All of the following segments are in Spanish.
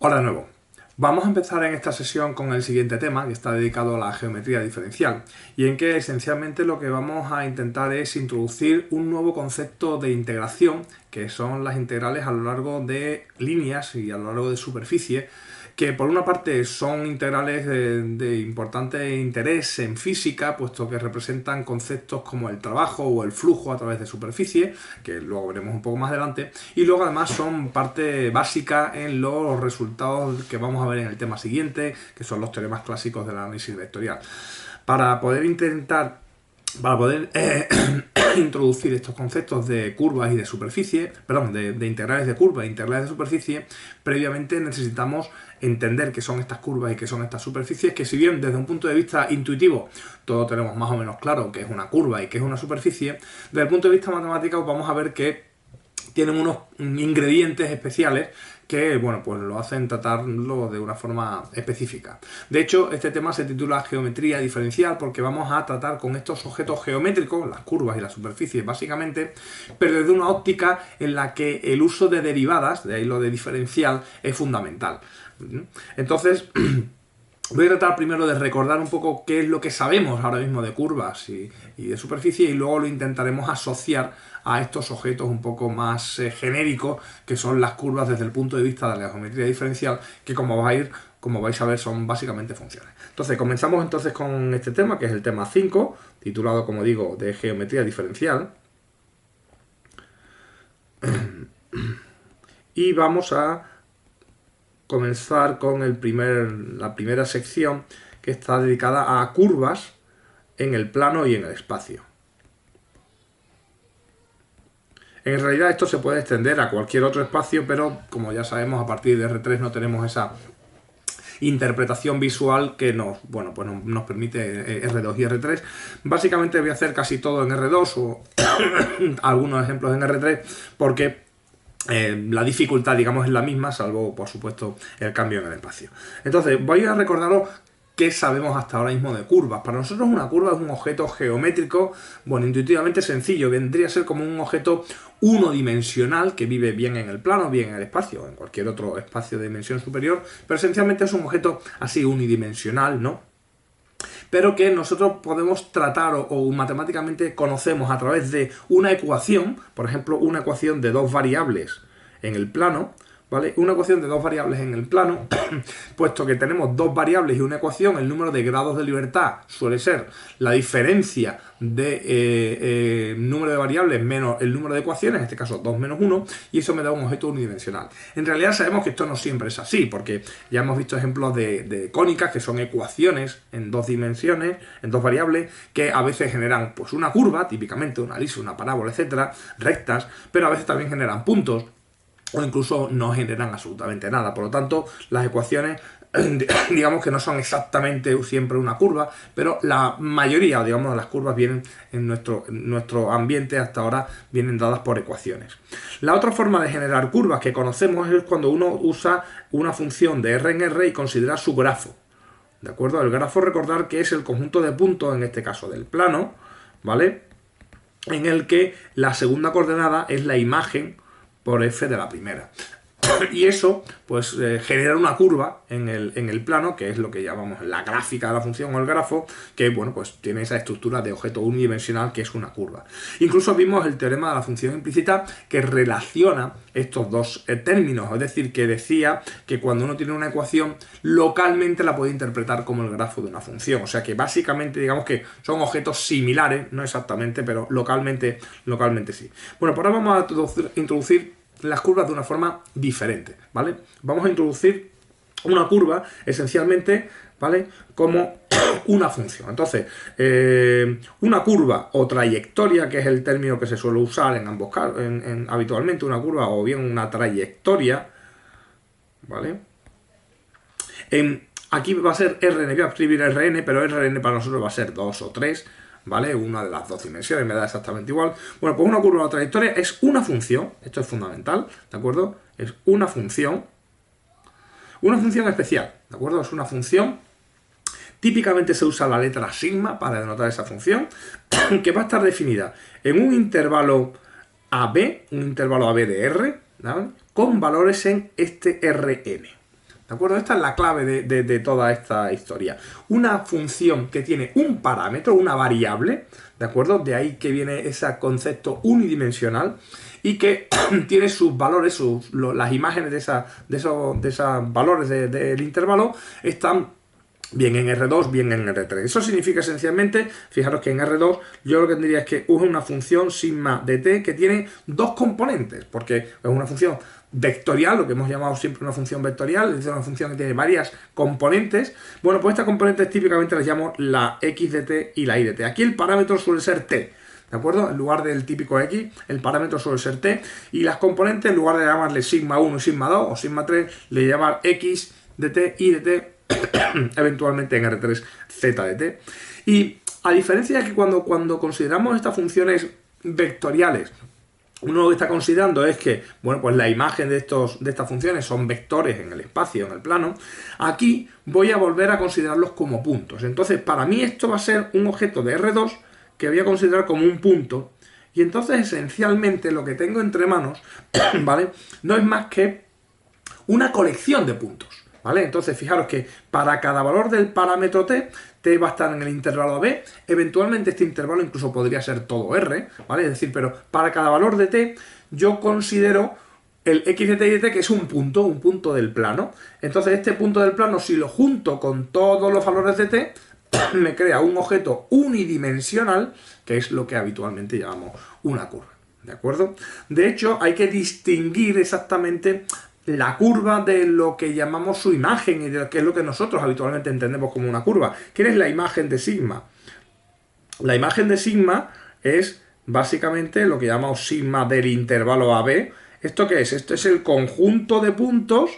Hola de nuevo. Vamos a empezar en esta sesión con el siguiente tema, que está dedicado a la geometría diferencial, y en que esencialmente lo que vamos a intentar es introducir un nuevo concepto de integración, que son las integrales a lo largo de líneas y a lo largo de superficie, que por una parte son integrales de importante interés en física, puesto que representan conceptos como el trabajo o el flujo a través de superficie, que luego veremos un poco más adelante, y luego además son parte básica en los resultados que vamos a ver en el tema siguiente, que son los teoremas clásicos del análisis vectorial. Para poder introducir estos conceptos de curvas y de superficie, perdón, de integrales de curvas e integrales de superficie, previamente necesitamos entender qué son estas curvas y qué son estas superficies, que si bien desde un punto de vista intuitivo todos tenemos más o menos claro qué es una curva y qué es una superficie, desde el punto de vista matemático vamos a ver que tienen unos ingredientes especiales que, bueno, pues lo hacen tratarlo de una forma específica. De hecho, este tema se titula geometría diferencial porque vamos a tratar con estos objetos geométricos, las curvas y las superficies básicamente, pero desde una óptica en la que el uso de derivadas, de ahí lo de diferencial, es fundamental. Entonces, voy a tratar primero de recordar un poco qué es lo que sabemos ahora mismo de curvas y de superficie, y luego lo intentaremos asociar a estos objetos un poco más genéricos, que son las curvas desde el punto de vista de la geometría diferencial, que como vais a ver son básicamente funciones. Entonces, comenzamos entonces con este tema, que es el tema 5, titulado, como digo, de geometría diferencial. Y vamos a comenzar con la primera sección, que está dedicada a curvas en el plano y en el espacio. En realidad esto se puede extender a cualquier otro espacio, pero como ya sabemos, a partir de R3 no tenemos esa interpretación visual que nos permite R2 y R3. Básicamente voy a hacer casi todo en R2 o algunos ejemplos en R3 porque la dificultad, digamos, es la misma, salvo, por supuesto, el cambio en el espacio. Entonces, voy a recordaros qué sabemos hasta ahora mismo de curvas. Para nosotros una curva es un objeto geométrico, bueno, intuitivamente sencillo, vendría a ser como un objeto unidimensional que vive bien en el plano, bien en el espacio, en cualquier otro espacio de dimensión superior, pero esencialmente es un objeto así unidimensional, ¿no? Pero que nosotros podemos tratar o matemáticamente conocemos a través de una ecuación, por ejemplo, una ecuación de dos variables en el plano, ¿vale? Una ecuación de dos variables en el plano, puesto que tenemos dos variables y una ecuación, el número de grados de libertad suele ser la diferencia de número de variables menos el número de ecuaciones, en este caso 2 menos 1, y eso me da un objeto unidimensional. En realidad sabemos que esto no siempre es así, porque ya hemos visto ejemplos de cónicas, que son ecuaciones en dos dimensiones, en dos variables, que a veces generan pues una curva, típicamente una elipse, una parábola, etcétera, rectas, pero a veces también generan puntos, o incluso no generan absolutamente nada. Por lo tanto, las ecuaciones digamos que no son exactamente siempre una curva, pero la mayoría, digamos, de las curvas vienen en nuestro ambiente hasta ahora vienen dadas por ecuaciones. La otra forma de generar curvas que conocemos es cuando uno usa una función de R en R y considera su grafo. ¿De acuerdo? El grafo, recordar que es el conjunto de puntos, en este caso del plano, ¿vale? En el que la segunda coordenada es la imagen por f de la primera. Y eso pues genera una curva en el plano, que es lo que llamamos la gráfica de la función o el grafo, que bueno, pues tiene esa estructura de objeto unidimensional que es una curva. Incluso vimos el teorema de la función implícita que relaciona estos dos términos, es decir, que decía que cuando uno tiene una ecuación localmente la puede interpretar como el grafo de una función, o sea que básicamente digamos que son objetos similares, no exactamente, pero localmente sí. Bueno, pues ahora vamos a introducir las curvas de una forma diferente, ¿vale? Vamos a introducir una curva esencialmente, ¿vale? Como una función. Entonces, una curva o trayectoria, que es el término que se suele usar en ambos casos, habitualmente una curva o bien una trayectoria, ¿vale? Aquí va a ser Rn, voy a escribir Rn, pero Rn para nosotros va a ser 2 o 3, ¿vale? Una de las dos dimensiones me da exactamente igual. Bueno, pues una curva o trayectoria es una función, esto es fundamental, ¿de acuerdo? Es una función especial, ¿de acuerdo? Es una función, típicamente se usa la letra sigma para denotar esa función, que va a estar definida en un intervalo AB de R, ¿vale? Con valores en este Rn. ¿De acuerdo? Esta es la clave de toda esta historia. Una función que tiene un parámetro, una variable, ¿de acuerdo? De ahí que viene ese concepto unidimensional y que tiene sus valores, las imágenes de esos valores del intervalo están bien en R2, bien en R3. Eso significa esencialmente, fijaros que en R2 yo lo que tendría es que es una función sigma de t que tiene dos componentes, porque es una función vectorial, lo que hemos llamado siempre una función vectorial, es decir, una función que tiene varias componentes. Bueno, pues estas componentes típicamente las llamo la x de t y la y de t. Aquí el parámetro suele ser t, ¿de acuerdo? En lugar del típico x, el parámetro suele ser t, y las componentes, en lugar de llamarle sigma 1 y sigma 2 o sigma 3, le llaman x de t, y de t, eventualmente en R3 z de t. Y a diferencia de que cuando consideramos estas funciones vectoriales, uno lo que está considerando es que, bueno, pues la imagen de estas funciones son vectores en el espacio, en el plano. Aquí voy a volver a considerarlos como puntos. Entonces, para mí esto va a ser un objeto de R2 que voy a considerar como un punto. Y entonces, esencialmente, lo que tengo entre manos, ¿vale?, no es más que una colección de puntos, ¿vale? Entonces, fijaros que para cada valor del parámetro t va a estar en el intervalo b, eventualmente este intervalo incluso podría ser todo r, ¿vale? Es decir, pero para cada valor de t yo considero el x de t y de t que es un punto del plano. Entonces, este punto del plano, si lo junto con todos los valores de t, me crea un objeto unidimensional, que es lo que habitualmente llamamos una curva, ¿de acuerdo? De hecho, hay que distinguir exactamente la curva de lo que llamamos su imagen y de lo que es lo que nosotros habitualmente entendemos como una curva. ¿Qué es la imagen de sigma? La imagen de sigma es básicamente lo que llamamos sigma del intervalo AB. ¿Esto qué es? Esto es el conjunto de puntos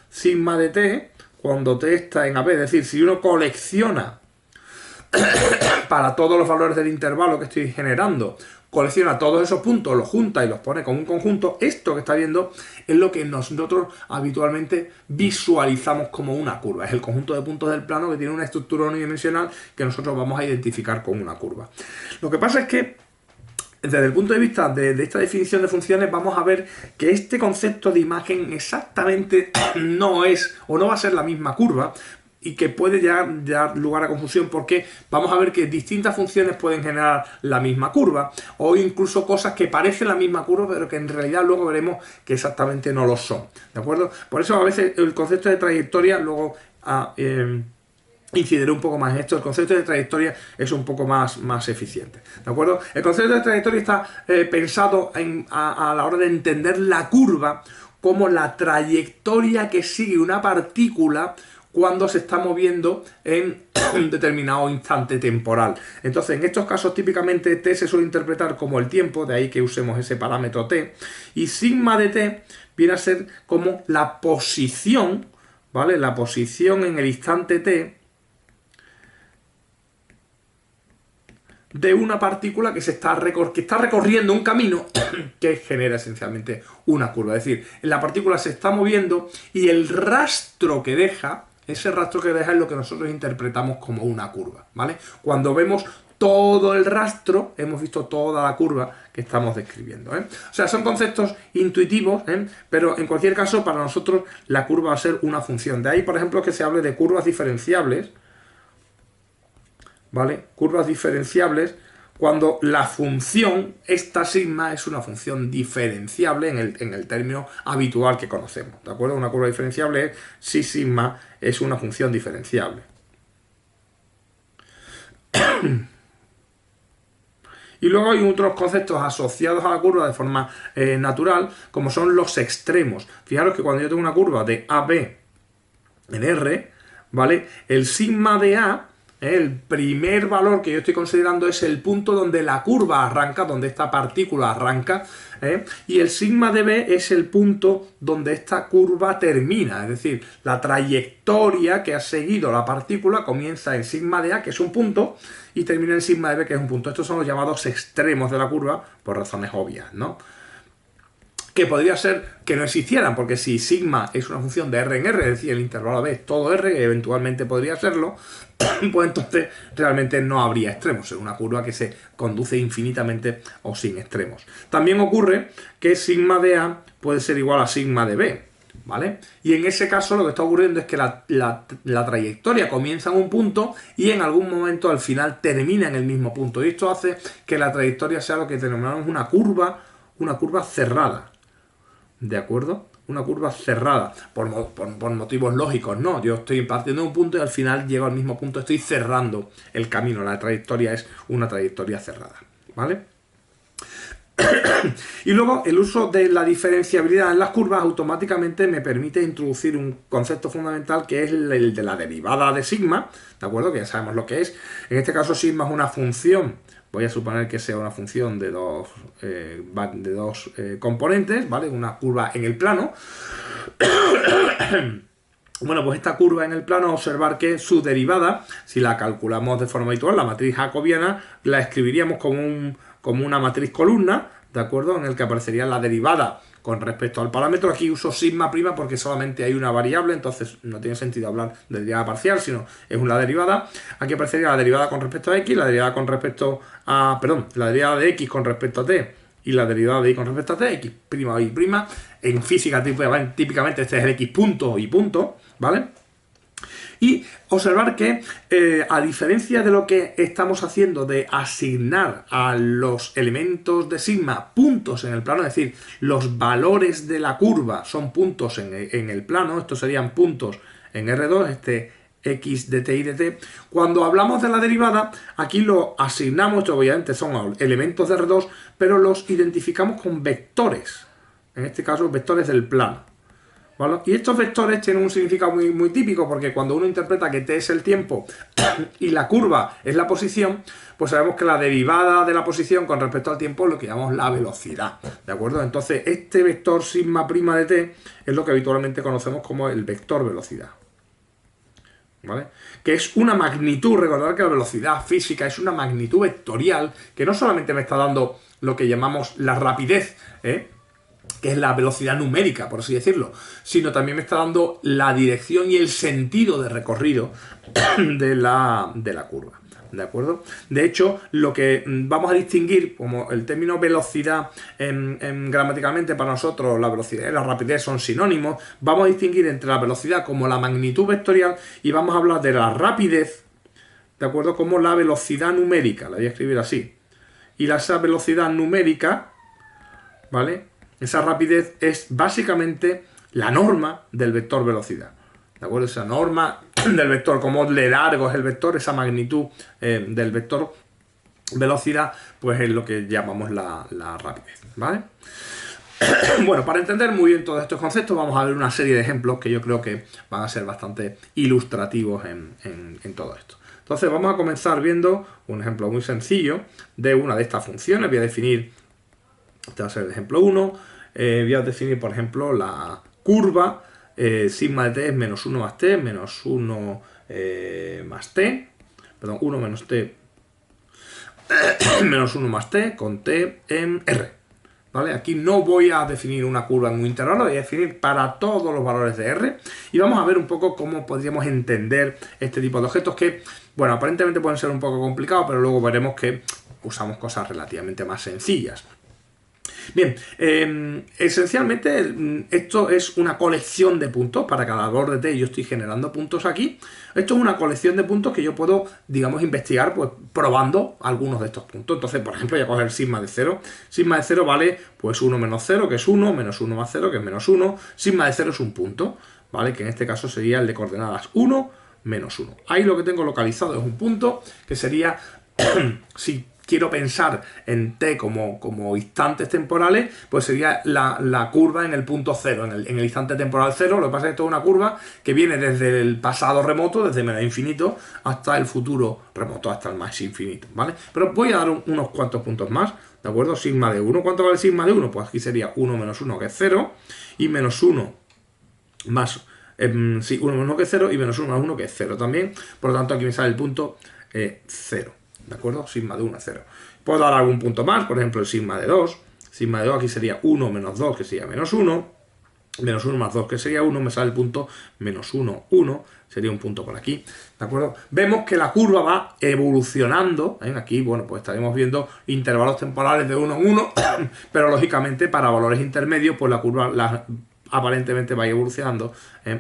sigma de t cuando t está en AB. Es decir, si uno colecciona para todos los valores del intervalo que estoy generando, colecciona todos esos puntos, los junta y los pone como un conjunto, esto que está viendo es lo que nosotros habitualmente visualizamos como una curva. Es el conjunto de puntos del plano que tiene una estructura unidimensional que nosotros vamos a identificar como una curva. Lo que pasa es que desde el punto de vista de esta definición de funciones vamos a ver que este concepto de imagen exactamente no es o no va a ser la misma curva, y que puede dar lugar a confusión porque vamos a ver que distintas funciones pueden generar la misma curva o incluso cosas que parecen la misma curva pero que en realidad luego veremos que exactamente no lo son, ¿de acuerdo? Por eso a veces el concepto de trayectoria, luego incidiré un poco más en esto, el concepto de trayectoria es un poco más eficiente, ¿de acuerdo? El concepto de trayectoria está pensado a la hora de entender la curva como la trayectoria que sigue una partícula cuando se está moviendo en un determinado instante temporal. Entonces, en estos casos, típicamente t se suele interpretar como el tiempo, de ahí que usemos ese parámetro t, y sigma de t viene a ser como la posición, ¿vale? La posición en el instante t de una partícula que está recorriendo un camino que genera esencialmente una curva. Es decir, la partícula se está moviendo y el rastro que deja, ese rastro que deja es lo que nosotros interpretamos como una curva, ¿vale? Cuando vemos todo el rastro, hemos visto toda la curva que estamos describiendo, ¿eh? O sea, son conceptos intuitivos, ¿eh? Pero en cualquier caso, para nosotros la curva va a ser una función. De ahí, por ejemplo, que se hable de curvas diferenciables, ¿vale? Curvas diferenciables cuando la función, esta sigma, es una función diferenciable en el término habitual que conocemos, ¿de acuerdo? Una curva diferenciable es si sigma es una función diferenciable. Y luego hay otros conceptos asociados a la curva de forma natural, como son los extremos. Fijaros que cuando yo tengo una curva de AB en R, ¿vale? El sigma de A, el primer valor que yo estoy considerando es el punto donde la curva arranca, donde esta partícula arranca, y el sigma de B es el punto donde esta curva termina, es decir, la trayectoria que ha seguido la partícula comienza en sigma de A, que es un punto, y termina en sigma de B, que es un punto. Estos son los llamados extremos de la curva, por razones obvias, ¿no? Que podría ser que no existieran, porque si sigma es una función de R en R, es decir, el intervalo B es todo R, que eventualmente podría serlo, pues entonces realmente no habría extremos, es una curva que se conduce infinitamente o sin extremos. También ocurre que sigma de A puede ser igual a sigma de B, ¿vale? Y en ese caso lo que está ocurriendo es que la trayectoria comienza en un punto y en algún momento al final termina en el mismo punto. Y esto hace que la trayectoria sea lo que denominamos una curva cerrada. ¿De acuerdo? Una curva cerrada. Por motivos lógicos, no. Yo estoy partiendo de un punto y al final llego al mismo punto. Estoy cerrando el camino. La trayectoria es una trayectoria cerrada. ¿Vale? Y luego el uso de la diferenciabilidad en las curvas automáticamente me permite introducir un concepto fundamental que es el de la derivada de sigma, ¿de acuerdo? Que ya sabemos lo que es. En este caso sigma es una función, voy a suponer que sea una función de dos componentes, ¿vale? Una curva en el plano. Bueno, pues esta curva en el plano, observar que su derivada, si la calculamos de forma habitual, la matriz jacobiana, la escribiríamos como una matriz columna, ¿de acuerdo? En el que aparecería la derivada con respecto al parámetro. Aquí uso sigma prima porque solamente hay una variable, entonces no tiene sentido hablar de derivada parcial, sino es una derivada. Aquí aparecería la derivada con respecto a x, la derivada con respecto a... Perdón, la derivada de x con respecto a t y la derivada de y con respecto a t, x prima o y prima. En física típicamente este es el x punto y punto, ¿vale? Y observar que, a diferencia de lo que estamos haciendo de asignar a los elementos de sigma puntos en el plano, es decir, los valores de la curva son puntos en el plano, estos serían puntos en R2, este x de t y de t. Cuando hablamos de la derivada, aquí lo asignamos, esto obviamente son elementos de R2, pero los identificamos con vectores, en este caso vectores del plano. ¿Vale? Y estos vectores tienen un significado muy típico, porque cuando uno interpreta que t es el tiempo y la curva es la posición, pues sabemos que la derivada de la posición con respecto al tiempo es lo que llamamos la velocidad, ¿de acuerdo? Entonces este vector sigma prima de t es lo que habitualmente conocemos como el vector velocidad, ¿vale? Que es una magnitud, recordad que la velocidad física es una magnitud vectorial que no solamente me está dando lo que llamamos la rapidez, que es la velocidad numérica, por así decirlo, sino también me está dando la dirección y el sentido de recorrido de la curva, ¿de acuerdo? De hecho, lo que vamos a distinguir como el término velocidad, gramaticalmente para nosotros la velocidad y la rapidez son sinónimos, vamos a distinguir entre la velocidad como la magnitud vectorial y vamos a hablar de la rapidez, ¿de acuerdo? Como la velocidad numérica, la voy a escribir así. Y esa velocidad numérica, ¿vale? Esa rapidez es básicamente la norma del vector velocidad, ¿de acuerdo? Esa norma del vector, como de largo es el vector, esa magnitud del vector velocidad, pues es lo que llamamos la rapidez, ¿vale? Bueno, para entender muy bien todos estos conceptos vamos a ver una serie de ejemplos que yo creo que van a ser bastante ilustrativos en todo esto. Entonces vamos a comenzar viendo un ejemplo muy sencillo de una de estas funciones. Voy a definir, este va a ser el ejemplo 1, voy a definir, por ejemplo, la curva sigma de t es menos 1 más t, menos 1 más t, perdón, 1 menos t, menos 1 más t, con t en r. ¿Vale? Aquí no voy a definir una curva en un intervalo, voy a definir para todos los valores de r. Y vamos a ver un poco cómo podríamos entender este tipo de objetos que, bueno, aparentemente pueden ser un poco complicados, pero luego veremos que usamos cosas relativamente más sencillas. Bien, esencialmente esto es una colección de puntos para cada valor de t. Yo estoy generando puntos aquí. Esto es una colección de puntos que yo puedo, digamos, investigar pues probando algunos de estos puntos. Entonces, por ejemplo, voy a coger sigma de 0. Sigma de 0 vale pues 1 menos 0, que es 1, menos 1 más 0, que es menos 1. Sigma de 0 es un punto, ¿vale? Que en este caso sería el de coordenadas 1, menos 1. Ahí lo que tengo localizado es un punto que sería, si quiero pensar en t como instantes temporales, pues sería la curva en el punto 0, en el instante temporal 0. Lo que pasa es que esto es una curva que viene desde el pasado remoto, desde menos infinito, hasta el futuro remoto, hasta el más infinito, ¿vale? Pero voy a dar unos cuantos puntos más, ¿de acuerdo? Sigma de 1. ¿Cuánto vale sigma de 1? Pues aquí sería 1 menos 1, que es 0, y menos 1 más... sí, 1 menos 1 que es 0, y menos 1 más 1 que es 0 también. Por lo tanto, aquí me sale el punto 0. ¿De acuerdo? Sigma de 1 es 0. Puedo dar algún punto más, por ejemplo el sigma de 2. Sigma de 2 aquí sería 1 menos 2, que sería menos 1. Menos 1 más 2, que sería 1. Me sale el punto menos 1, 1. Sería un punto por aquí. ¿De acuerdo? Vemos que la curva va evolucionando. Aquí, bueno, pues estaremos viendo intervalos temporales de 1 en 1. Pero lógicamente para valores intermedios, pues la curva aparentemente va evolucionando,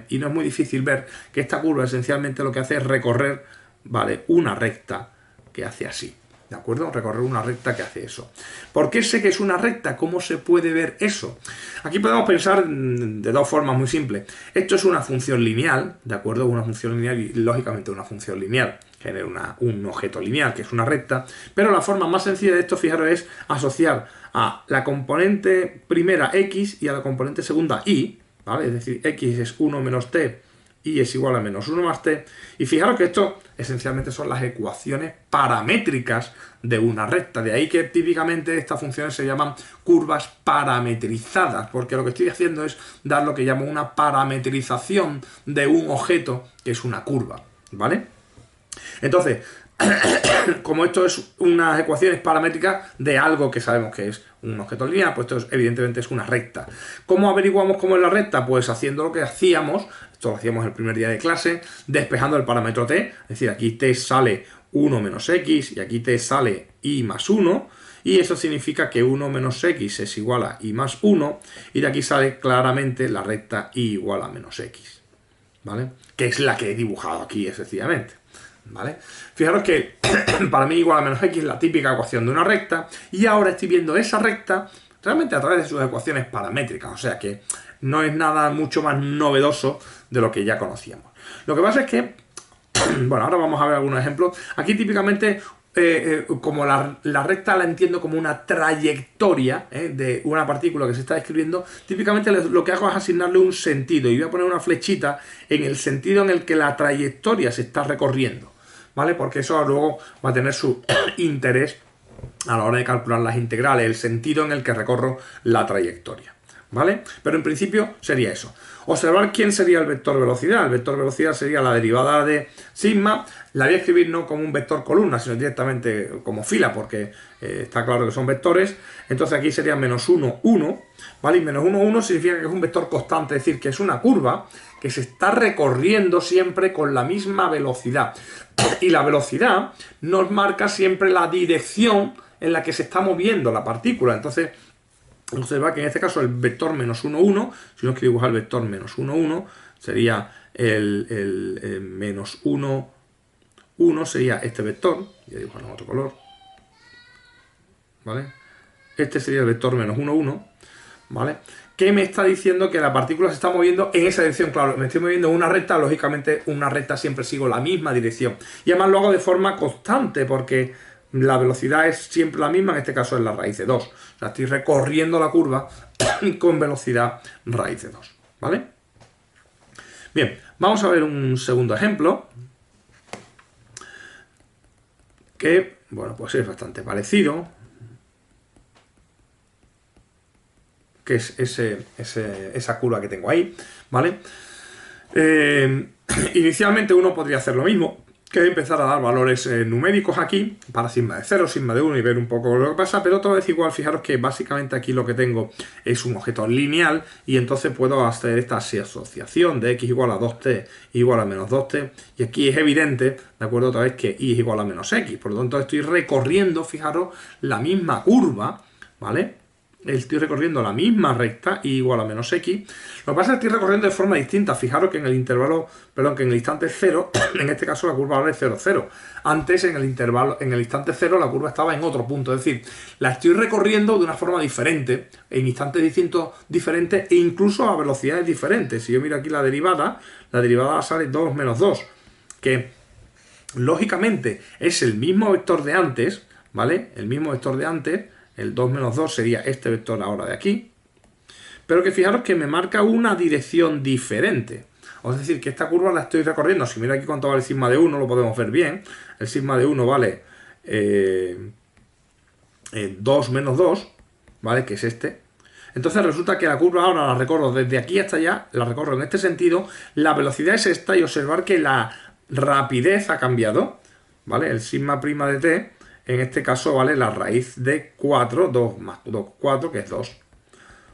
y no es muy difícil ver que esta curva esencialmente lo que hace es recorrer, ¿vale?, una recta que hace así. ¿De acuerdo? Recorrer una recta que hace eso. ¿Por qué sé que es una recta? ¿Cómo se puede ver eso? Aquí podemos pensar de dos formas muy simples. Esto es una función lineal, ¿de acuerdo? Una función lineal y lógicamente una función lineal genera un objeto lineal que es una recta, pero la forma más sencilla de esto, fijaros, es asociar a la componente primera x y a la componente segunda y, ¿vale? Es decir, x es 1 menos t, y es igual a menos 1 más t. Y fijaros que esto esencialmente son las ecuaciones paramétricas de una recta. De ahí que típicamente estas funciones se llaman curvas parametrizadas, porque lo que estoy haciendo es dar lo que llamo una parametrización de un objeto que es una curva, ¿vale? Entonces, como esto es unas ecuaciones paramétricas de algo que sabemos que es un objeto lineal, pues esto evidentemente es una recta. ¿Cómo averiguamos cómo es la recta? Pues haciendo lo que hacíamos, esto lo hacíamos el primer día de clase, despejando el parámetro t, es decir, aquí t sale 1 menos x y aquí t sale y más 1, y eso significa que 1 menos x es igual a y más 1, y de aquí sale claramente la recta y igual a menos x, ¿vale? Que es la que he dibujado aquí, sencillamente. ¿Vale? Fijaros que para mí igual a menos x es la típica ecuación de una recta, y ahora estoy viendo esa recta realmente a través de sus ecuaciones paramétricas, o sea que no es nada mucho más novedoso de lo que ya conocíamos. Lo que pasa es que, bueno, ahora vamos a ver algunos ejemplos. Aquí típicamente, como la recta la entiendo como una trayectoria de una partícula que se está describiendo, típicamente lo que hago es asignarle un sentido, y voy a poner una flechita en el sentido en el que la trayectoria se está recorriendo, ¿vale? Porque eso luego va a tener su interés a la hora de calcular las integrales, el sentido en el que recorro la trayectoria, ¿vale? Pero en principio sería eso. Observar quién sería el vector velocidad. El vector velocidad sería la derivada de sigma. La voy a escribir no como un vector columna, sino directamente como fila, porque está claro que son vectores. Entonces aquí sería menos 1, 1, ¿vale? Y menos 1, 1 significa que es un vector constante, es decir, que es una curva que se está recorriendo siempre con la misma velocidad. Y la velocidad nos marca siempre la dirección en la que se está moviendo la partícula. Entonces, observa que en este caso el vector menos 1, 1, si no quiero dibujar el vector menos 1, 1, sería el menos 1, 1 sería este vector, voy a dibujarlo en otro color, ¿vale? Este sería el vector menos 1, 1, ¿vale? Que me está diciendo que la partícula se está moviendo en esa dirección. Claro, me estoy moviendo en una recta, lógicamente una recta siempre sigo la misma dirección. Y además lo hago de forma constante, porque la velocidad es siempre la misma, en este caso es la raíz de 2. O sea, estoy recorriendo la curva con velocidad raíz de 2, ¿vale? Bien, vamos a ver un segundo ejemplo, que, bueno, pues es bastante parecido, que es esa curva que tengo ahí, ¿vale? Inicialmente uno podría hacer lo mismo, que es empezar a dar valores numéricos aquí, para sigma de 0, sigma de 1, y ver un poco lo que pasa, pero otra vez igual, fijaros que básicamente aquí lo que tengo es un objeto lineal, y entonces puedo hacer esta asociación de x igual a 2t igual a menos 2t, y aquí es evidente, ¿de acuerdo? Otra vez que y es igual a menos x, por lo tanto estoy recorriendo, fijaros, la misma curva, ¿vale? Estoy recorriendo la misma recta, y igual a menos x. Lo que pasa es que estoy recorriendo de forma distinta. Fijaros que en el intervalo, perdón, que en el instante 0, en este caso la curva ahora es 0, 0. Antes, en el instante 0, la curva estaba en otro punto. Es decir, la estoy recorriendo de una forma diferente, en instantes distintos diferentes, e incluso a velocidades diferentes. Si yo miro aquí la derivada sale 2 menos 2, que lógicamente es el mismo vector de antes, ¿vale? El mismo vector de antes. El 2 menos 2 sería este vector ahora de aquí, pero que fijaros que me marca una dirección diferente. Es decir, que esta curva la estoy recorriendo. Si miro aquí cuánto vale el sigma de 1, lo podemos ver bien. El sigma de 1 vale 2 menos 2, ¿vale? Que es este. Entonces resulta que la curva ahora la recorro desde aquí hasta allá, la recorro en este sentido, la velocidad es esta, y observar que la rapidez ha cambiado, ¿vale? El sigma prima de t, en este caso vale la raíz de 4, 2 más 2, 4, que es 2.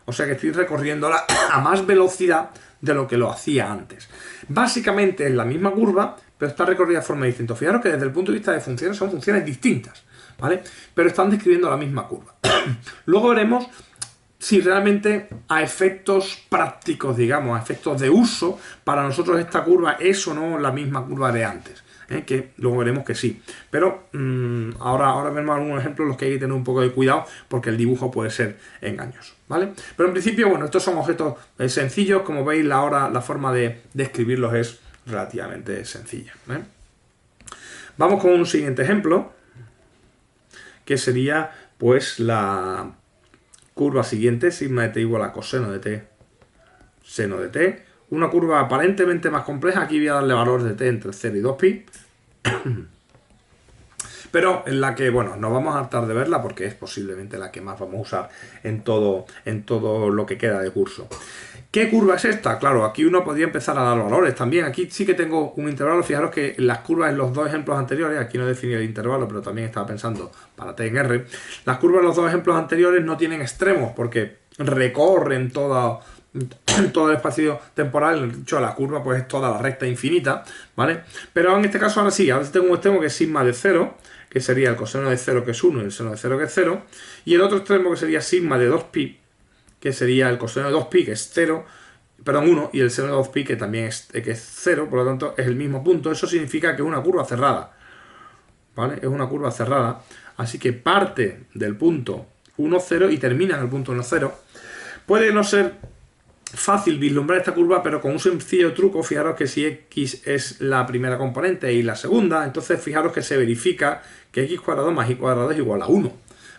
O sea que estoy recorriéndola a más velocidad de lo que lo hacía antes. Básicamente es la misma curva, pero está recorrida de forma distinta. Fijaros que desde el punto de vista de funciones son funciones distintas, ¿vale? Pero están describiendo la misma curva. Luego veremos si realmente a efectos prácticos, digamos, a efectos de uso, para nosotros esta curva es o no la misma curva de antes. Que luego veremos que sí. Pero ahora vemos algunos ejemplos en los que hay que tener un poco de cuidado porque el dibujo puede ser engañoso, ¿vale? Pero en principio, bueno, estos son objetos sencillos. Como veis, la forma de escribirlos es relativamente sencilla, ¿eh? Vamos con un siguiente ejemplo, que sería pues la curva siguiente, sigma de t igual a coseno de t, seno de t. Una curva aparentemente más compleja. Aquí voy a darle valores de t entre 0 y 2pi. Pero en la que, bueno, no vamos a hartar de verla porque es posiblemente la que más vamos a usar en todo lo que queda de curso. ¿Qué curva es esta? Claro, aquí uno podría empezar a dar valores también. Aquí sí que tengo un intervalo. Fijaros que las curvas en los dos ejemplos anteriores, aquí no definí el intervalo, pero también estaba pensando para t en r. Las curvas en los dos ejemplos anteriores no tienen extremos porque recorren todo el espacio temporal. De hecho, la curva pues es toda la recta infinita, ¿vale? Pero en este caso ahora sí tengo un extremo que es sigma de 0, que sería el coseno de 0, que es 1, y el seno de 0, que es 0, y el otro extremo que sería sigma de 2pi, que sería el coseno de 2pi, que es 0, perdón, 1, y el seno de 2pi, que también es 0, por lo tanto es el mismo punto. Eso significa que es una curva cerrada, ¿vale? Es una curva cerrada, así que parte del punto 1, 0 y termina en el punto 1, 0. Puede no ser fácil vislumbrar esta curva, pero con un sencillo truco. Fijaros que si x es la primera componente y la segunda, entonces fijaros que se verifica que x cuadrado más y cuadrado es igual a 1,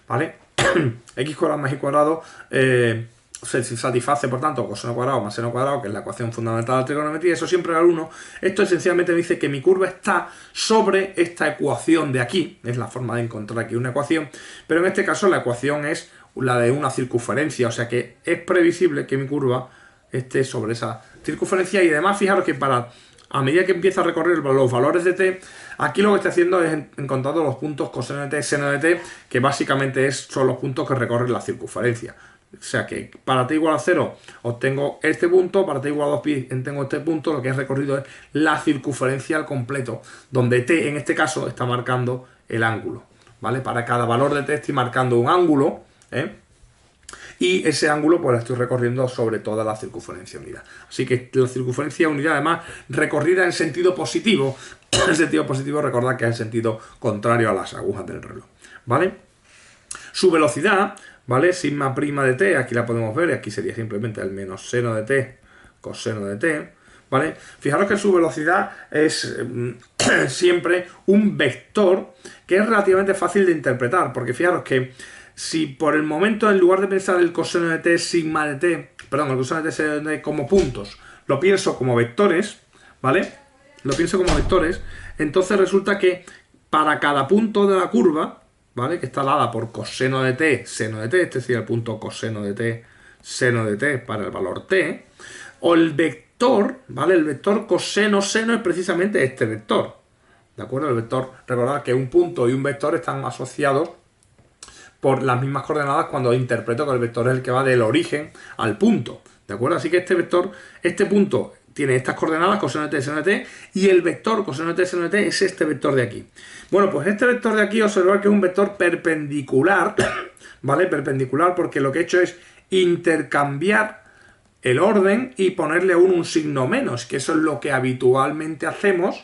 ¿vale? X cuadrado más y cuadrado se satisface, por tanto, coseno cuadrado más seno cuadrado, que es la ecuación fundamental de la trigonometría, eso siempre al 1. Esto esencialmente me dice que mi curva está sobre esta ecuación de aquí. Es la forma de encontrar aquí una ecuación, pero en este caso la ecuación es la de una circunferencia, o sea que es previsible que mi curva esté sobre esa circunferencia. Y además fijaros que a medida que empieza a recorrer los valores de t, aquí lo que estoy haciendo es encontrando los puntos coseno de t, seno de t, que básicamente son los puntos que recorren la circunferencia. O sea que para t igual a 0 obtengo este punto, para t igual a 2pi tengo este punto. Lo que he recorrido es la circunferencia al completo, donde t en este caso está marcando el ángulo, ¿vale? Para cada valor de t estoy marcando un ángulo, y ese ángulo pues lo estoy recorriendo sobre toda la circunferencia unidad. Así que la circunferencia unidad, además, recorrida en sentido positivo. El sentido positivo, recordad que es el sentido contrario a las agujas del reloj, ¿vale? Su velocidad, ¿vale? Sigma prima de t, aquí la podemos ver, y aquí sería simplemente el menos seno de t, coseno de t, ¿vale? Fijaros que su velocidad es siempre un vector que es relativamente fácil de interpretar, porque fijaros que si por el momento, en lugar de pensar el coseno de t, sigma de t, perdón, el coseno de t, sigma de t como puntos, lo pienso como vectores, ¿vale? Lo pienso como vectores, entonces resulta que para cada punto de la curva, ¿vale? Que está dada por coseno de t, seno de t, este sería el punto coseno de t, seno de t para el valor t, o el vector, ¿vale? El vector coseno, seno es precisamente este vector, ¿de acuerdo? El vector, recordad que un punto y un vector están asociados por las mismas coordenadas cuando interpreto que el vector es el que va del origen al punto, ¿de acuerdo? Así que este vector, este punto tiene estas coordenadas, coseno de t, seno de t, y el vector coseno de t, seno de t es este vector de aquí. Bueno, pues este vector de aquí, observar que es un vector perpendicular, ¿vale? Perpendicular, porque lo que he hecho es intercambiar el orden y ponerle aún un signo menos, que eso es lo que habitualmente hacemos,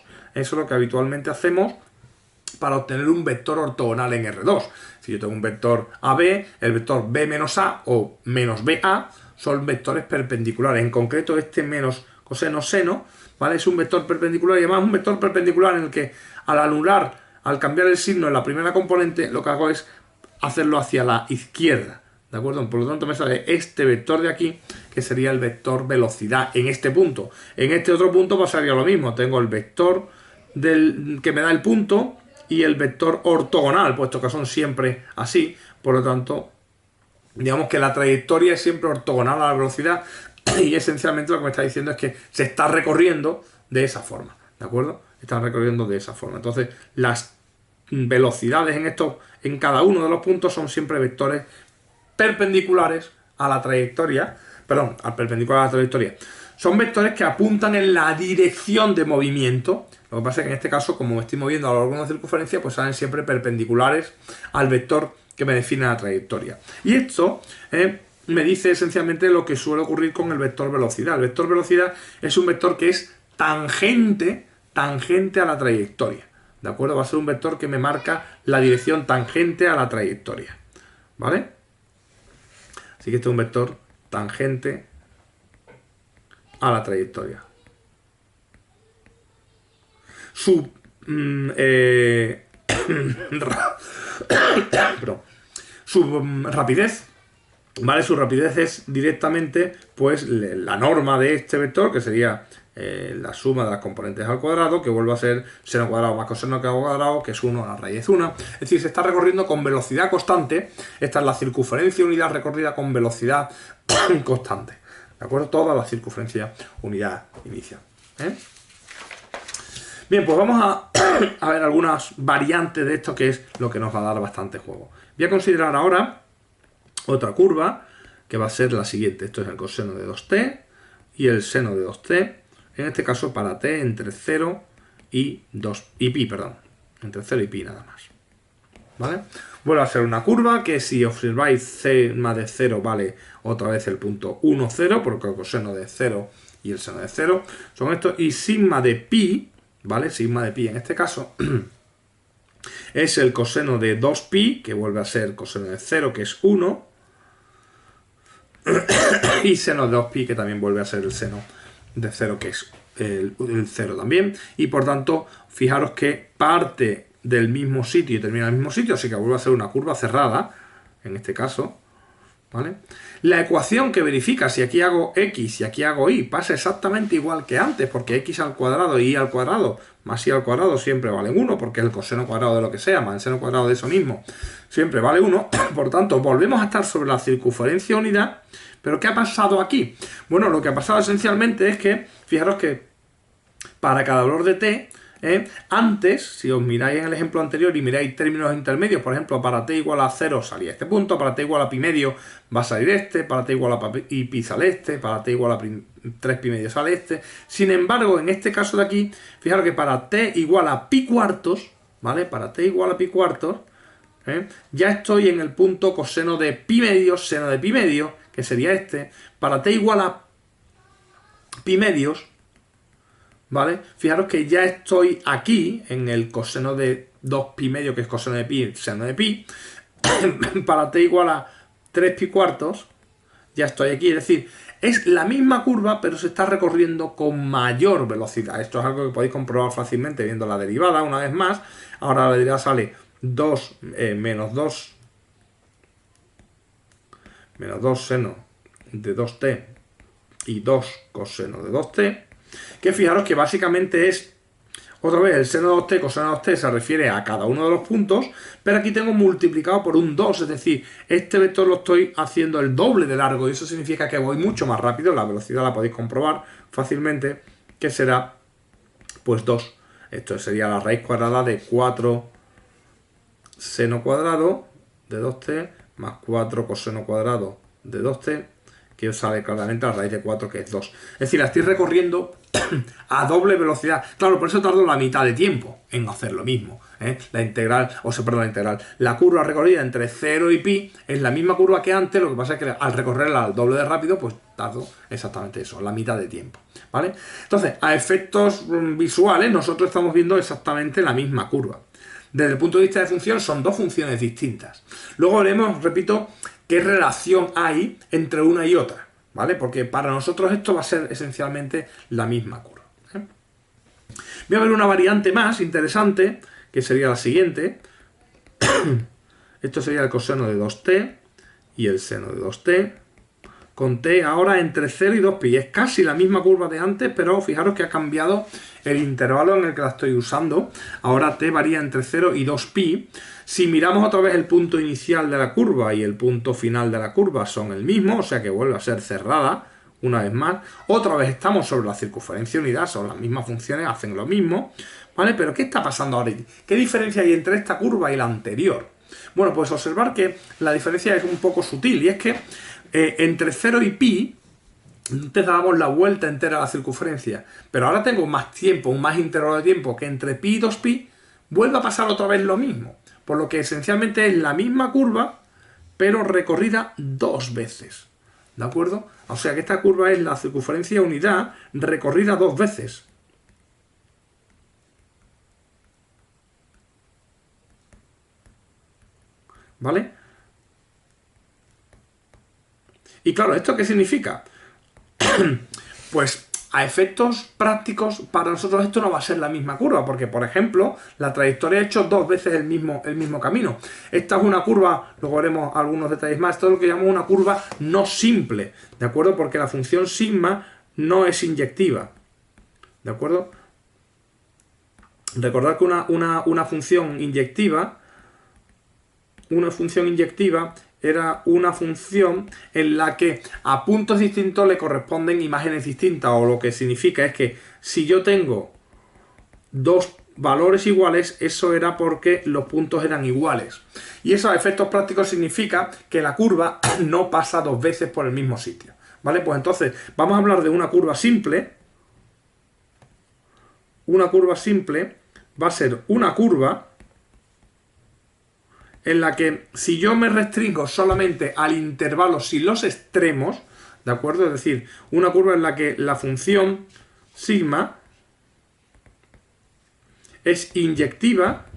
para obtener un vector ortogonal en R2. Si yo tengo un vector AB, el vector B menos A o menos BA son vectores perpendiculares. En concreto, este menos coseno seno, ¿vale? Es un vector perpendicular, y además un vector perpendicular en el que al cambiar el signo en la primera componente, lo que hago es hacerlo hacia la izquierda, ¿de acuerdo? Por lo tanto, me sale este vector de aquí, que sería el vector velocidad en este punto. En este otro punto pasaría lo mismo. Tengo el vector que me da el punto y el vector ortogonal, puesto que son siempre así. Por lo tanto, digamos que la trayectoria es siempre ortogonal a la velocidad, y esencialmente lo que me está diciendo es que se está recorriendo de esa forma, ¿de acuerdo? Están recorriendo de esa forma. Entonces, las velocidades en cada uno de los puntos son siempre vectores perpendiculares a la trayectoria, perpendicular a la trayectoria. Son vectores que apuntan en la dirección de movimiento. Lo que pasa es que en este caso, como me estoy moviendo a lo largo de una circunferencia, pues salen siempre perpendiculares al vector que me define la trayectoria. Y esto me dice esencialmente lo que suele ocurrir con el vector velocidad. El vector velocidad es un vector que es tangente a la trayectoria. ¿De acuerdo? Va a ser un vector que me marca la dirección tangente a la trayectoria. ¿Vale? Así que este es un vector tangente a la trayectoria. Su rapidez, ¿vale? Su rapidez es directamente pues la norma de este vector, que sería la suma de las componentes al cuadrado, que vuelve a ser seno cuadrado más coseno cuadrado, que es 1 a la raíz 1. Es decir, se está recorriendo con velocidad constante. Esta es la circunferencia unidad recorrida con velocidad constante. ¿De acuerdo? Toda la circunferencia unidad inicial. Bien, pues vamos a ver algunas variantes de esto, que es lo que nos va a dar bastante juego. Voy a considerar ahora otra curva, que va a ser la siguiente. Esto es el coseno de 2t y el seno de 2t. En este caso para t entre 0 y pi, perdón. Entre 0 y pi nada más. ¿Vale? Vuelve a ser una curva que, si observáis, sigma de 0 vale otra vez el punto 1, 0, porque el coseno de 0 y el seno de 0 son estos. Y sigma de pi, ¿vale? Sigma de pi en este caso es el coseno de 2pi, que vuelve a ser coseno de 0, que es 1. Y seno de 2pi, que también vuelve a ser el seno de 0, que es el 0 también. Y por tanto, fijaros que parte del mismo sitio y termina en el mismo sitio, así que vuelve a ser una curva cerrada, en este caso, ¿vale? La ecuación que verifica si aquí hago x y aquí hago y pasa exactamente igual que antes, porque x al cuadrado y y al cuadrado más y al cuadrado siempre valen 1, porque es el coseno cuadrado de lo que sea más el seno cuadrado de eso mismo siempre vale 1. Por tanto, volvemos a estar sobre la circunferencia unidad. ¿Pero qué ha pasado aquí? Bueno, lo que ha pasado esencialmente es que, fijaros que para cada valor de t, antes, si os miráis en el ejemplo anterior y miráis términos intermedios, por ejemplo, para t igual a 0 salía este punto, para t igual a pi medio va a salir este, para t igual a pi sale este, para t igual a 3 pi medio sale este. Sin embargo, en este caso de aquí, fijaros que para t igual a pi cuartos, ¿vale? Para t igual a pi cuartos, ya estoy en el punto coseno de pi medio, seno de pi medio, que sería este. Para t igual a pi medios, ¿vale? Fijaros que ya estoy aquí en el coseno de 2 pi medio, que es coseno de pi, seno de pi. Para t igual a 3 pi cuartos, ya estoy aquí. Es decir, es la misma curva, pero se está recorriendo con mayor velocidad. Esto es algo que podéis comprobar fácilmente viendo la derivada una vez más. Ahora la derivada sale 2 menos 2 seno de 2t y 2 coseno de 2t, que fijaros que básicamente es, otra vez, el seno de 2t, coseno de 2t se refiere a cada uno de los puntos, pero aquí tengo multiplicado por un 2, es decir, este vector lo estoy haciendo el doble de largo, y eso significa que voy mucho más rápido. La velocidad la podéis comprobar fácilmente, que será pues 2. Esto sería la raíz cuadrada de 4 seno cuadrado de 2t más 4 coseno cuadrado de 2t, que os sale claramente la raíz de 4, que es 2. Es decir, la estoy recorriendo a doble velocidad. Claro, por eso tardo la mitad de tiempo en hacer lo mismo. La integral, la curva recorrida entre 0 y pi es la misma curva que antes, lo que pasa es que al recorrerla al doble de rápido, pues tardo exactamente eso, la mitad de tiempo, ¿vale? Entonces, a efectos visuales, nosotros estamos viendo exactamente la misma curva. Desde el punto de vista de función, son dos funciones distintas. Luego veremos, repito, qué relación hay entre una y otra, ¿vale? Porque para nosotros esto va a ser esencialmente la misma curva. Voy a ver una variante más interesante, que sería la siguiente. Esto sería el coseno de 2t y el seno de 2t, con t ahora entre 0 y 2pi. Es casi la misma curva de antes, pero fijaros que ha cambiado el intervalo en el que la estoy usando. Ahora t varía entre 0 y 2pi. Si miramos otra vez el punto inicial de la curva y el punto final de la curva son el mismo, o sea que vuelve a ser cerrada una vez más. Otra vez estamos sobre la circunferencia unidad, son las mismas funciones, hacen lo mismo, ¿vale? Pero ¿qué está pasando ahora? ¿Qué diferencia hay entre esta curva y la anterior? Bueno, pues observar que la diferencia es un poco sutil, y es que entre 0 y pi antes dábamos la vuelta entera a la circunferencia, pero ahora tengo más tiempo, un más intervalo de tiempo, que entre pi y 2pi vuelve a pasar otra vez lo mismo. Por lo que esencialmente es la misma curva, pero recorrida dos veces. ¿De acuerdo? O sea que esta curva es la circunferencia unidad recorrida 2 veces. ¿Vale? Y claro, ¿esto qué significa? Pues a efectos prácticos, para nosotros esto no va a ser la misma curva, porque, por ejemplo, la trayectoria ha hecho 2 veces el mismo camino. Esta es una curva, luego veremos algunos detalles más, esto es lo que llamamos una curva no simple, ¿de acuerdo? Porque la función sigma no es inyectiva, ¿de acuerdo? Recordad que una función inyectiva era una función en la que a puntos distintos le corresponden imágenes distintas, o lo que significa es que si yo tengo dos valores iguales, eso era porque los puntos eran iguales. Y eso a efectos prácticos significa que la curva no pasa 2 veces por el mismo sitio. ¿Vale? Pues entonces vamos a hablar de una curva simple. Una curva simple va a ser una curva en la que si yo me restringo solamente al intervalo sin los extremos, ¿de acuerdo? Es decir, una curva en la que la función sigma es inyectiva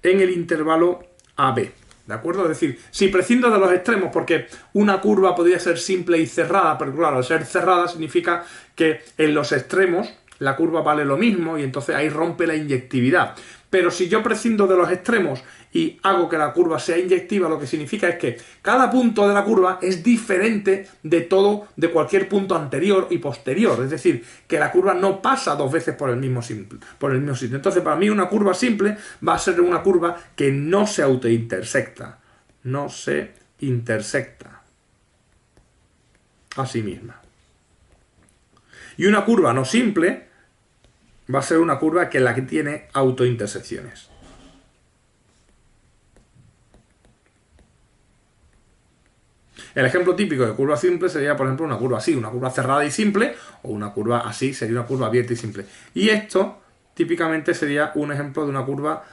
en el intervalo AB, ¿de acuerdo? Es decir, si prescindo de los extremos, porque una curva podría ser simple y cerrada, pero claro, al ser cerrada significa que en los extremos la curva vale lo mismo y entonces ahí rompe la inyectividad. Pero si yo prescindo de los extremos y hago que la curva sea inyectiva, lo que significa es que cada punto de la curva es diferente de cualquier punto anterior y posterior. Es decir, que la curva no pasa 2 veces por el mismo sitio. Entonces, para mí una curva simple va a ser una curva que no se autointersecta. No se intersecta a sí misma. Y una curva no simple va a ser una curva que es la que tiene autointersecciones. El ejemplo típico de curva simple sería, por ejemplo, una curva así, una curva cerrada y simple, o una curva así sería una curva abierta y simple. Y esto típicamente sería un ejemplo de una curva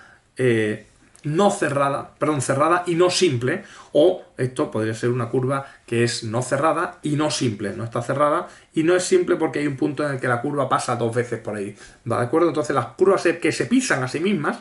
cerrada y no simple, o esto podría ser una curva que es no cerrada y no simple, no está cerrada y no es simple porque hay un punto en el que la curva pasa 2 veces por ahí, ¿de acuerdo? Entonces las curvas que se pisan a sí mismas,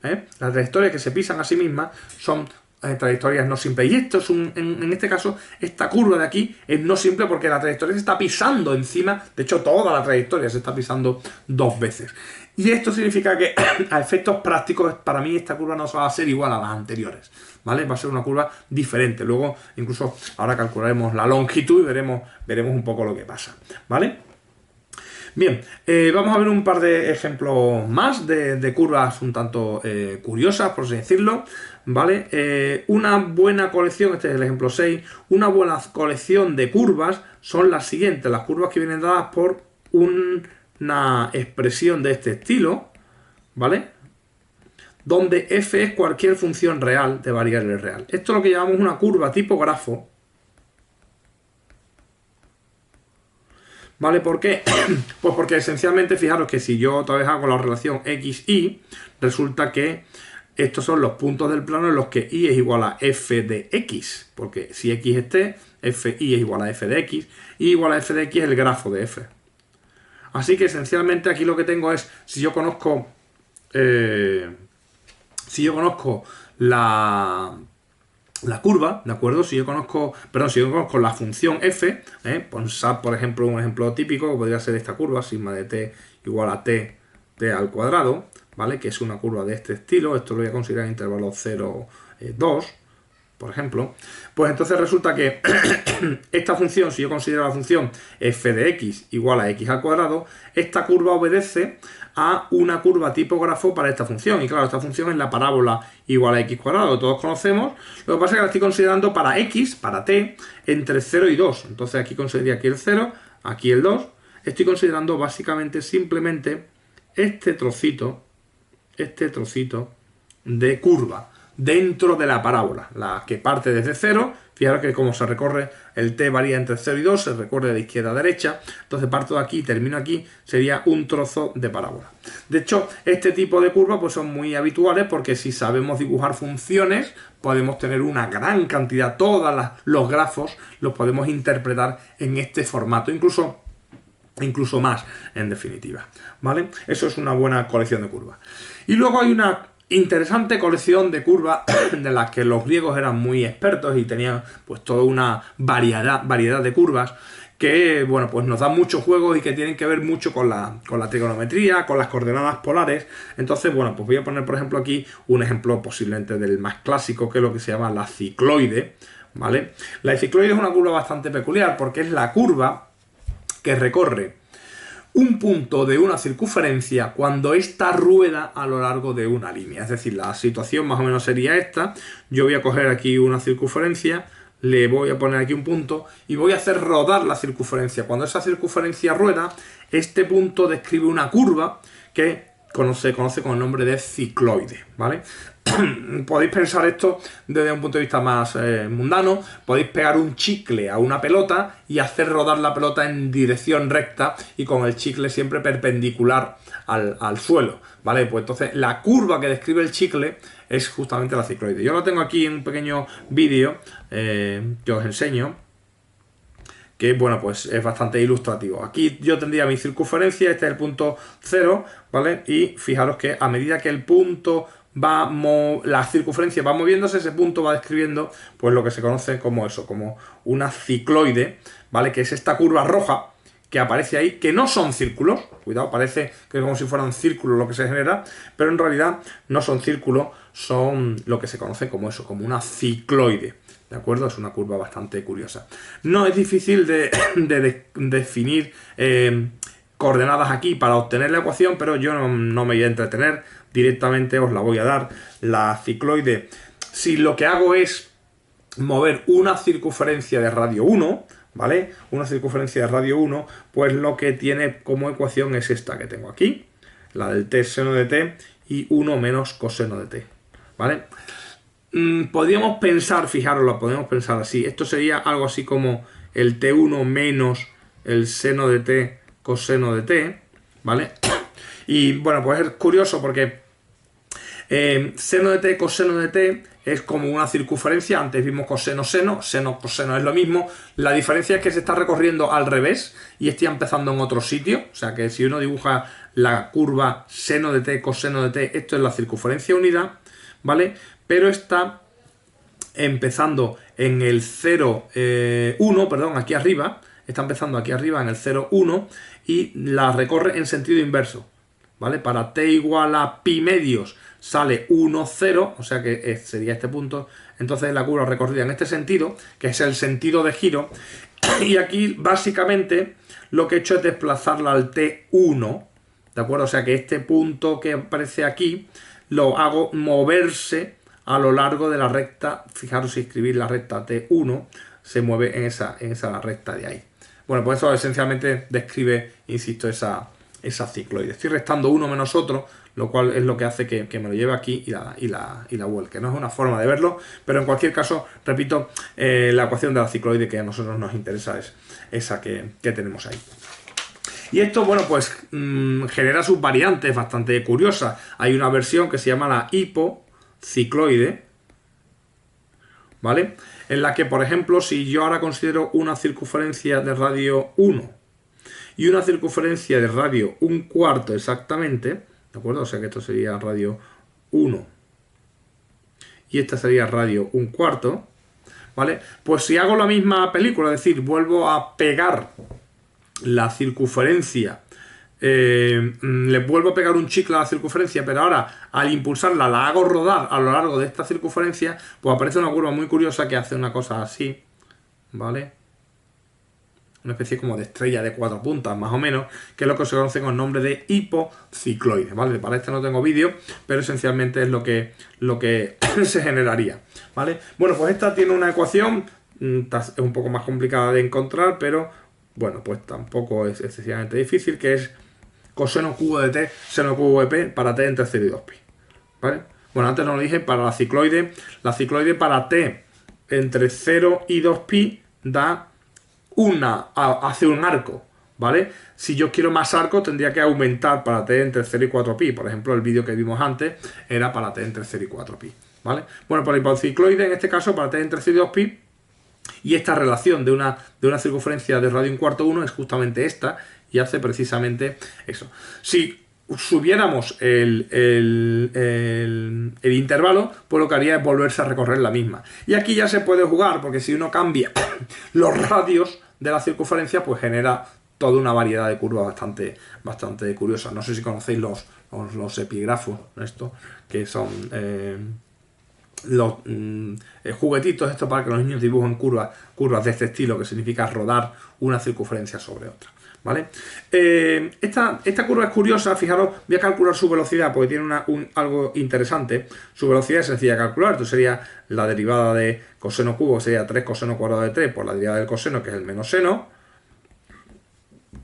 las trayectorias que se pisan a sí mismas son trayectorias no simples. Y esto es en este caso, esta curva de aquí es no simple porque la trayectoria se está pisando encima, de hecho toda la trayectoria se está pisando 2 veces. Y esto significa que a efectos prácticos, para mí esta curva no va a ser igual a las anteriores, ¿vale? Va a ser una curva diferente. Luego, incluso ahora calcularemos la longitud y veremos un poco lo que pasa, ¿vale? Bien, vamos a ver un par de ejemplos más de curvas un tanto curiosas, por así decirlo, ¿vale? Una buena colección, este es el ejemplo 6, una buena colección de curvas son las siguientes, las curvas que vienen dadas por una expresión de este estilo, ¿vale? Donde f es cualquier función real de variable real. Esto es lo que llamamos una curva tipo grafo. ¿Vale? ¿Por qué? Pues porque esencialmente, fijaros que si yo otra vez hago la relación x, y, resulta que estos son los puntos del plano en los que y es igual a f de x. Porque si x es t, fi es igual a f de x, y igual a f de x es el grafo de f. Así que esencialmente aquí lo que tengo es, si yo conozco la curva, ¿de acuerdo? Si yo conozco la función f, pensad, por ejemplo, un ejemplo típico que podría ser esta curva, sigma de t igual a t al cuadrado, ¿vale? Que es una curva de este estilo, esto lo voy a considerar en intervalo 0, 2, por ejemplo. Pues entonces resulta que esta función, si yo considero la función f de x igual a x al cuadrado, esta curva obedece a una curva tipo grafo para esta función. Y claro, esta función es la parábola igual a x cuadrado, que todos conocemos. Lo que pasa es que la estoy considerando para x, para t, entre 0 y 2. Entonces aquí consideraría aquí el 0, aquí el 2. Estoy considerando básicamente, simplemente, este trocito de curva, dentro de la parábola, la que parte desde 0. Fijaros que como se recorre, el t varía entre 0 y 2, se recorre de izquierda a derecha, entonces parto de aquí y termino aquí, sería un trozo de parábola. De hecho, este tipo de curvas pues son muy habituales porque si sabemos dibujar funciones, podemos tener una gran cantidad, todos los grafos los podemos interpretar en este formato, incluso más, en definitiva, ¿vale? Eso es una buena colección de curvas. Y luego hay una interesante colección de curvas de las que los griegos eran muy expertos y tenían pues toda una variedad de curvas que, bueno, pues nos dan muchos juegos y que tienen que ver mucho con la trigonometría, con las coordenadas polares. Entonces, bueno, pues voy a poner, por ejemplo, aquí un ejemplo posiblemente del más clásico, que es lo que se llama la cicloide, ¿vale? La cicloide es una curva bastante peculiar porque es la curva que recorre un punto de una circunferencia cuando ésta rueda a lo largo de una línea. Es decir, la situación más o menos sería esta. Yo voy a coger aquí una circunferencia, le voy a poner aquí un punto y voy a hacer rodar la circunferencia. Cuando esa circunferencia rueda, este punto describe una curva que se conoce con el nombre de cicloide, ¿vale? Podéis pensar esto desde un punto de vista más mundano. Podéis pegar un chicle a una pelota y hacer rodar la pelota en dirección recta y con el chicle siempre perpendicular al suelo, ¿vale? Pues entonces la curva que describe el chicle es justamente la cicloide. Yo lo tengo aquí en un pequeño vídeo que os enseño, que, bueno, pues es bastante ilustrativo. Aquí yo tendría mi circunferencia, este es el punto 0, ¿vale? Y fijaros que a medida que el punto la circunferencia va moviéndose, ese punto va describiendo pues lo que se conoce como eso, como una cicloide, ¿vale? Que es esta curva roja que aparece ahí, que no son círculos, cuidado, parece que es como si fueran círculos lo que se genera, pero en realidad no son círculos, son lo que se conoce como eso, como una cicloide. ¿De acuerdo? Es una curva bastante curiosa. No es difícil de definir coordenadas aquí para obtener la ecuación, pero yo no me voy a entretener, directamente os la voy a dar. La cicloide, si lo que hago es mover una circunferencia de radio 1, ¿vale? Una circunferencia de radio 1, pues lo que tiene como ecuación es esta que tengo aquí, la del t seno de t y 1 menos coseno de t, ¿vale? Podríamos pensar, fijaros, lo podemos pensar así. Esto sería algo así como el t1 menos el seno de t coseno de t, ¿vale? Y bueno, pues es curioso porque seno de t coseno de t es como una circunferencia. Antes vimos coseno seno, seno coseno es lo mismo. La diferencia es que se está recorriendo al revés y está empezando en otro sitio. O sea que si uno dibuja la curva seno de t coseno de t, esto es la circunferencia unida, ¿vale? Pero está empezando en el 0, 1, perdón, aquí arriba, está empezando aquí arriba en el 0, 1 y la recorre en sentido inverso, ¿vale? Para t igual a pi medios sale 1, 0, o sea que sería este punto, entonces la curva recorrida en este sentido, que es el sentido de giro, y aquí básicamente lo que he hecho es desplazarla al t1, ¿de acuerdo? O sea que este punto que aparece aquí lo hago moverse a lo largo de la recta. Fijaros, si escribir la recta T1 se mueve en esa recta de ahí. Bueno, pues eso esencialmente describe, insisto, esa cicloide. Estoy restando uno menos otro, lo cual es lo que hace que me lo lleve aquí y la vuelque. No es una forma de verlo, pero en cualquier caso, repito, la ecuación de la cicloide que a nosotros nos interesa es esa que tenemos ahí. Y esto, bueno, pues genera sus variantes bastante curiosas. Hay una versión que se llama la hipocicloide, ¿vale? En la que, por ejemplo, si yo ahora considero una circunferencia de radio 1 y una circunferencia de radio 1/4 exactamente, ¿de acuerdo? O sea que esto sería radio 1 y esta sería radio 1/4, ¿vale? Pues si hago la misma película, es decir, vuelvo a pegar la circunferencia, le vuelvo a pegar un chicle a la circunferencia, pero ahora al impulsarla la hago rodar a lo largo de esta circunferencia, pues aparece una curva muy curiosa que hace una cosa así, ¿vale? Una especie como de estrella de 4 puntas, más o menos, que es lo que se conoce con el nombre de hipocicloide, ¿vale? Para este no tengo vídeo, pero esencialmente es lo que se generaría, ¿vale? Bueno, pues esta tiene una ecuación, es un poco más complicada de encontrar, pero bueno, pues tampoco es excesivamente difícil, que es coseno cubo de t, seno cubo de p para t entre 0 y 2pi, ¿vale? Bueno, antes no lo dije, para la cicloide para t entre 0 y 2pi da hace un arco, ¿vale? Si yo quiero más arco, tendría que aumentar para t entre 0 y 4pi. Por ejemplo, el vídeo que vimos antes era para t entre 0 y 4pi, ¿vale? Bueno, para el hipocicloide, en este caso, para t entre 0 y 2pi, y esta relación de una circunferencia de radio 1/4 es justamente esta, y hace precisamente eso. Si subiéramos el intervalo, pues lo que haría es volverse a recorrer la misma. Y aquí ya se puede jugar, porque si uno cambia los radios de la circunferencia, pues genera toda una variedad de curvas bastante curiosas. No sé si conocéis los epígrafos, esto, que son los juguetitos estos para que los niños dibujen curvas de este estilo, que significa rodar una circunferencia sobre otra, ¿vale? Esta curva es curiosa. Fijaros, voy a calcular su velocidad porque tiene algo interesante. Su velocidad es sencilla de calcular. Esto sería la derivada de coseno cubo, sería 3 coseno cuadrado de 3 por la derivada del coseno, que es el menos seno.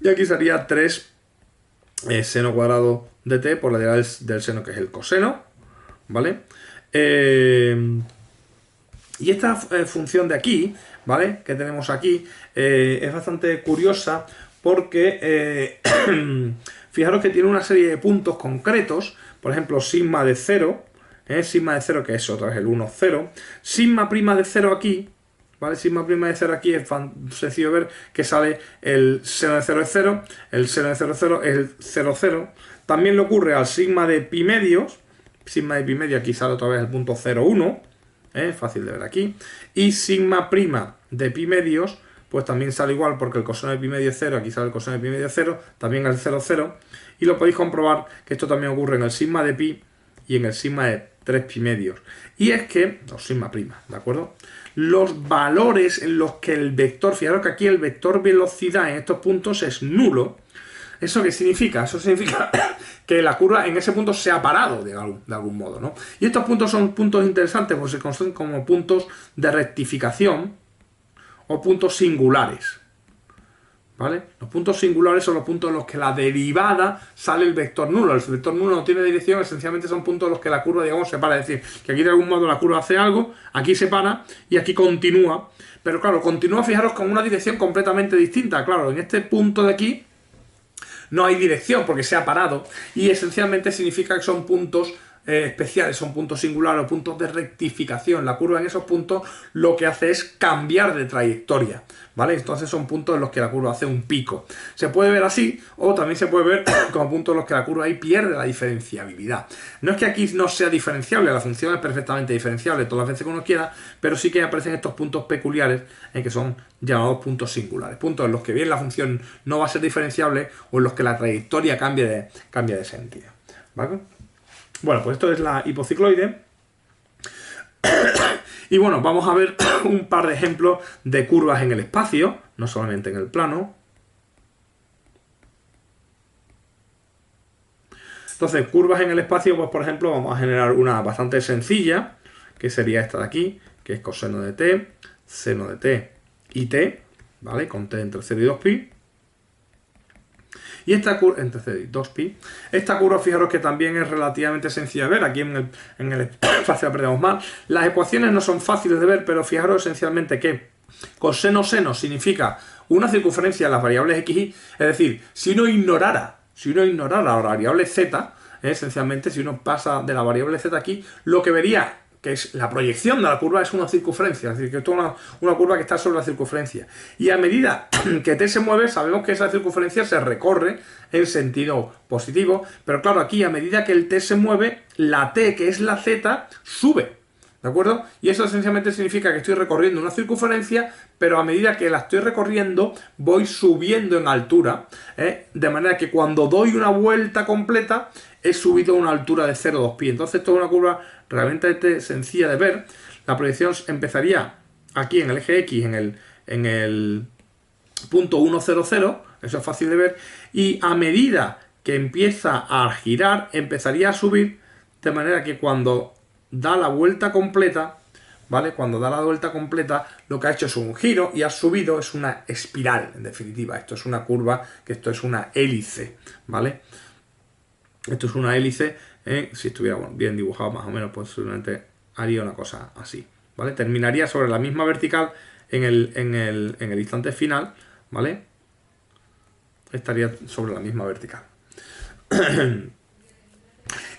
Y aquí sería 3 seno cuadrado de t por la derivada del seno, que es el coseno, ¿vale? Y esta función de aquí, ¿vale?, que tenemos aquí, es bastante curiosa porque fijaros que tiene una serie de puntos concretos. Por ejemplo, sigma de 0, sigma de 0, que es otra vez el 1, 0. Sigma prima de 0 aquí, ¿vale? Sigma prima de 0 aquí es sencillo ver que sale el seno de 0 es 0, el seno de 0 es 0, es el 0, 0. También le ocurre al sigma de pi medios. Sigma de pi medio aquí sale otra vez el punto 0, 1. Fácil de ver aquí. Y sigma prima de pi medios, pues también sale igual, porque el coseno de pi medio es 0, aquí sale el coseno de pi medio 0, también el 0, 0. Y lo podéis comprobar que esto también ocurre en el sigma de pi y en el sigma de 3 pi medios. Y es que, sigma prima, ¿de acuerdo? Los valores en los que el vector, fijaros que aquí el vector velocidad en estos puntos es nulo. ¿Eso qué significa? Eso significa que la curva en ese punto se ha parado de algún modo, ¿no? Y estos puntos son puntos interesantes porque se conocen como puntos de rectificación o puntos singulares, ¿vale? Los puntos singulares son los puntos en los que la derivada sale el vector nulo. El vector nulo no tiene dirección, esencialmente son puntos en los que la curva, digamos, se para. Es decir, que aquí de algún modo la curva hace algo, aquí se para y aquí continúa. Pero claro, continúa, fijaros, con una dirección completamente distinta. Claro, en este punto de aquí no hay dirección porque se ha parado, y esencialmente significa que son puntos especiales, son puntos singulares o puntos de rectificación. La curva en esos puntos lo que hace es cambiar de trayectoria, ¿vale? Entonces son puntos en los que la curva hace un pico. Se puede ver así, o también se puede ver como puntos en los que la curva ahí pierde la diferenciabilidad. No es que aquí no sea diferenciable, la función es perfectamente diferenciable todas las veces que uno quiera, pero sí que aparecen estos puntos peculiares que son llamados puntos singulares, puntos en los que bien la función no va a ser diferenciable o en los que la trayectoria cambia de sentido, ¿vale? Bueno, pues esto es la hipocicloide. Y bueno, vamos a ver un par de ejemplos de curvas en el espacio, no solamente en el plano. Entonces, curvas en el espacio, pues por ejemplo, vamos a generar una bastante sencilla, que sería esta de aquí, que es coseno de t, seno de t y t, ¿vale? Con t entre 0 y 2pi. Y esta curva, entre 0 y 2pi, esta curva, fijaros que también es relativamente sencilla de ver. Aquí en el espacio aprendemos más. Las ecuaciones no son fáciles de ver, pero fijaros esencialmente que coseno seno significa una circunferencia de las variables x, y, es decir, si uno ignorara la variable z, esencialmente si uno pasa de la variable z aquí, lo que vería que es la proyección de la curva es una circunferencia, es decir, que es una curva que está sobre la circunferencia. Y a medida que t se mueve, sabemos que esa circunferencia se recorre en sentido positivo, pero claro, aquí a medida que el t se mueve, la t, que es la z, sube, ¿de acuerdo? Y eso esencialmente significa que estoy recorriendo una circunferencia, pero a medida que la estoy recorriendo, voy subiendo en altura, de manera que cuando doy una vuelta completa, he subido a una altura de 0,2pi. Entonces esto es una curva realmente sencilla de ver. La proyección empezaría aquí en el eje X, en el punto 1, 0, 0, eso es fácil de ver, y a medida que empieza a girar, empezaría a subir, de manera que cuando da la vuelta completa, ¿vale? Cuando da la vuelta completa, lo que ha hecho es un giro y ha subido, es una espiral, en definitiva. Esto es una curva, que esto es una hélice, ¿vale? Esto es una hélice Si estuviera bien dibujado más o menos, pues posiblemente haría una cosa así, ¿vale? Terminaría sobre la misma vertical en el instante final, ¿vale? Estaría sobre la misma vertical.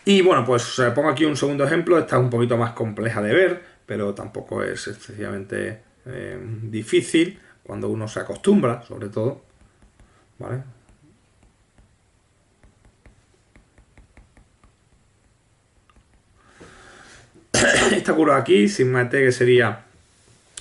Y bueno, pues pongo aquí un segundo ejemplo. Esta es un poquito más compleja de ver, pero tampoco es excesivamente difícil cuando uno se acostumbra, sobre todo, ¿vale? Esta curva aquí, sigma de t, que sería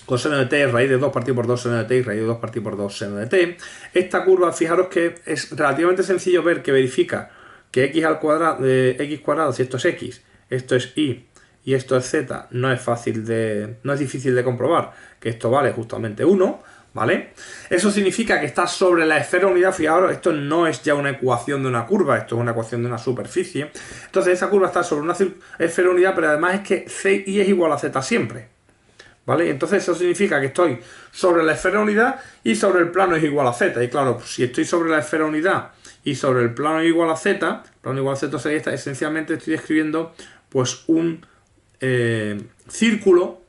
coseno de t, raíz de 2 partido por 2 seno de t y raíz de 2 partido por 2 seno de t. Esta curva, fijaros que es relativamente sencillo ver que verifica que x al cuadrado, x cuadrado, si esto es x, esto es y esto es z, no es difícil de comprobar que esto vale justamente 1, ¿vale? Eso significa que está sobre la esfera unidad. Fijaros, esto no es ya una ecuación de una curva, esto es una ecuación de una superficie. Entonces esa curva está sobre una esfera unidad, pero además es que c y es igual a z siempre, ¿vale? Entonces eso significa que estoy sobre la esfera unidad y sobre el plano es igual a z. Y claro, pues si estoy sobre la esfera unidad y sobre el plano es igual a z, plano igual a z sería esta, esencialmente estoy escribiendo pues un círculo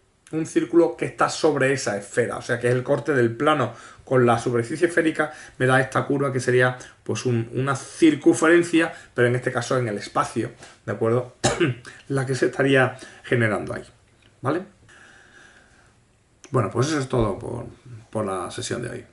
que está sobre esa esfera, o sea que es el corte del plano con la superficie esférica, me da esta curva que sería pues una circunferencia, pero en este caso en el espacio, ¿de acuerdo? La que se estaría generando ahí, ¿vale? Bueno, pues eso es todo por la sesión de hoy.